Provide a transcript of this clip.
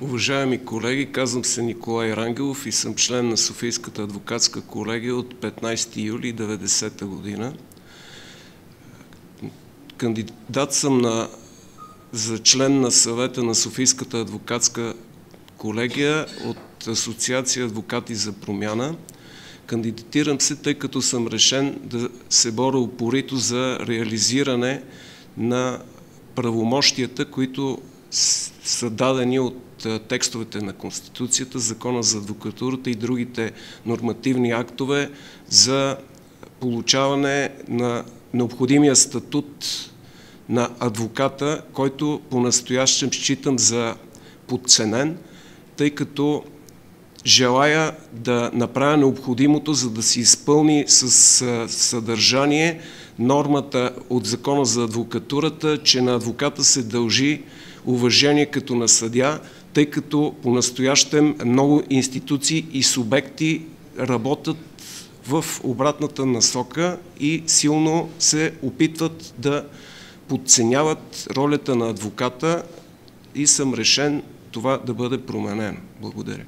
Уважаеми колеги, казвам се Николай Рангелов и съм член на Софийската адвокатска колегия от 15 юли 1990 година. Кандидат съм за член на съвета на Софийската адвокатска колегия от Асоциация адвокати за промяна. Кандидатирам се, тъй като съм решен да се боря упорито за реализиране на правомощията, които са дадени от текстовете на Конституцията, Закона за адвокатурата и другите нормативни актове за получаване на необходимия статут на адвоката, който по-настоящем считам за подценен, тъй като желая да направя необходимото, за да се изпълни с съдържание нормата от Закона за адвокатурата, че на адвоката се дължи уважение като на съдия, тъй като по-настоящем много институции и субекти работят в обратната насока и силно се опитват да подценяват ролята на адвоката и съм решен това да бъде променено. Благодаря.